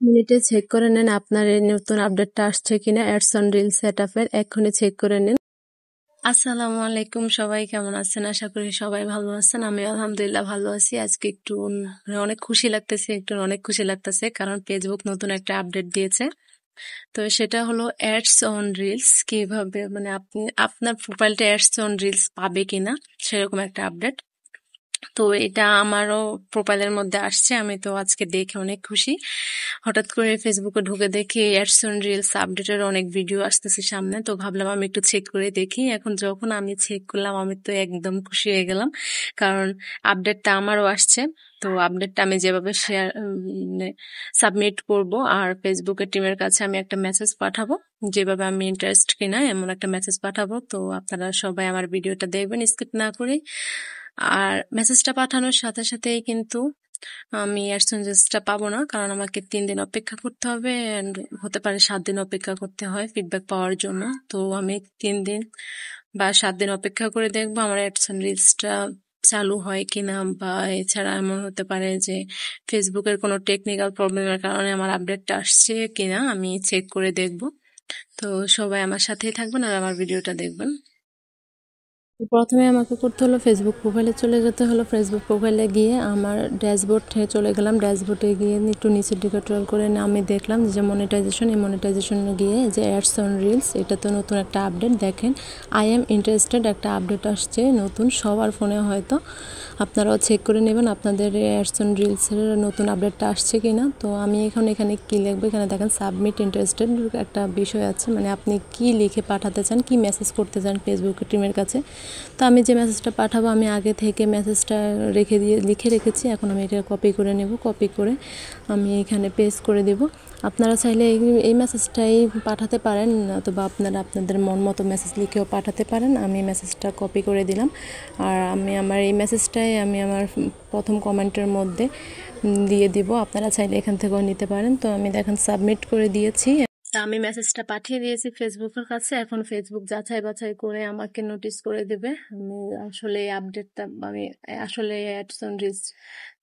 মিনিটে চেক করে নেন আপনার এই নতুন আপডেটটা আসছে কিনা অ্যাডস অন রিল সেটআপের। এখনই চেক করে নিন। আসসালামু আলাইকুম, সবাই কেমন আছেন? আশা করি সবাই ভালো আছেন। আমি আলহামদুলিল্লাহ ভালো আছি। আজকে একটু অনেক খুশি লাগতেছে কারণ ফেসবুক নতুন একটা আপডেট দিয়েছে। তো সেটা হলো অ্যাডস অন রিলস, কিভাবে মানে আপনি আপনার প্রোফাইলটা অ্যাডস অন রিলস পাবে কিনা সেরকম একটা আপডেট। তো এটা আমারও প্রোফাইলের মধ্যে আসছে, আমি তো আজকে দেখে অনেক খুশি। হঠাৎ করে ফেসবুকে ঢুকে দেখি অ্যাডস অন রিলস আপডেটের অনেক ভিডিও আসতেছে সামনে, তো ভাবলাম আমি একটু চেক করে দেখি। এখন যখন আমি চেক করলাম আমি তো একদম খুশি হয়ে গেলাম, কারণ আপডেটটা আমারও আসছে। তো আপডেটটা আমি যেভাবে শেয়ার সাবমিট করব আর ফেসবুকের টিমের কাছে আমি একটা মেসেজ পাঠাবো, যেভাবে আমি ইন্টারেস্ট কিনা এমন একটা মেসেজ পাঠাবো। তো আপনারা সবাই আমার ভিডিওটা দেখবেন স্কিপ না করে। আর মেসেজটা পাঠানোর সাথে সাথেই কিন্তু আমি অ্যাডসেন্সটা পাবো না, কারণ আমাকে 3 দিন অপেক্ষা করতে হবে, and হতে পারে 7 দিন অপেক্ষা করতে হয় ফিডব্যাক পাওয়ার জন্য। তো আমি 3 দিন বা 7 দিন অপেক্ষা করে দেখবো আমার অ্যাডসেন্স রিলসটা চালু হয় কিনা, বা এছাড়া এমন হতে পারে যে ফেসবুকের কোনো টেকনিক্যাল প্রবলেমের কারণে আমার আপডেটটা আসছে কিনা আমি চেক করে দেখবো। তো সবাই আমার সাথেই থাকবেন আর আমার ভিডিওটা দেখবেন। প্রথমে আমাকে করতে হলো ফেসবুক প্রোফাইলে চলে যেতে হলো। ফেসবুক প্রোফাইলে গিয়ে আমার ড্যাশবোর্ডে চলে গেলাম। ড্যাশবোর্ডে গিয়ে একটু নিচের দিকে ট্রল করে আমি দেখলাম যে মনিটাইজেশন, এই মনিটাইজেশনে গিয়ে যে অ্যাডস অন রিলস, এটা তো নতুন একটা আপডেট। দেখেন আই এম ইন্টারেস্টেড একটা আপডেট আসছে নতুন, সবার ফোনে হয়তো। আপনারাও চেক করে নেবেন আপনাদের অ্যাডস অন রিলসের নতুন আপডেটটা আসছে কি না। তো আমি এখানে কী লিখবো, এখানে দেখেন সাবমিট ইন্টারেস্টেড একটা বিষয় আছে, মানে আপনি কি লিখে পাঠাতে চান, কি মেসেজ করতে চান ফেসবুকের টিমের কাছে। তো আমি যে মেসেজটা পাঠাবো আমি আগে থেকে মেসেজটা লিখে রেখেছি। এখন আমি এটা কপি করে নেব, কপি করে আমি এখানে পেস্ট করে দেব। আপনারা চাইলে এই মেসেজটাই পাঠাতে পারেন, অথবা আপনারা আপনাদের মন মতো মেসেজ লিখেও পাঠাতে পারেন। আমি মেসেজটা কপি করে দিলাম, আর আমি আমার এই মেসেজটাই আমি আমার প্রথম কমেন্টের মধ্যে দিয়ে দিব। আপনারা চাইলে এখান থেকেও নিতে পারেন। তো আমি দেখেন সাবমিট করে দিয়েছি। আমি মেসেজটা পাঠিয়ে দিয়েছি ফেসবুকের কাছে। এখন ফেসবুক যাচাই বাছাই করে আমাকে নোটিস করে দেবে আমি আসলে আপডেটটা আমি আসলে অ্যাডস অন রিলস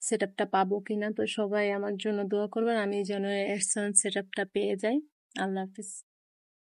সেটআপটা পাবো কিনা। তো সবাই আমার জন্য দোয়া করবেন, আমি যেন অ্যাডস অন সেটআপটা পেয়ে যাই। আল্লাহ হাফিজ।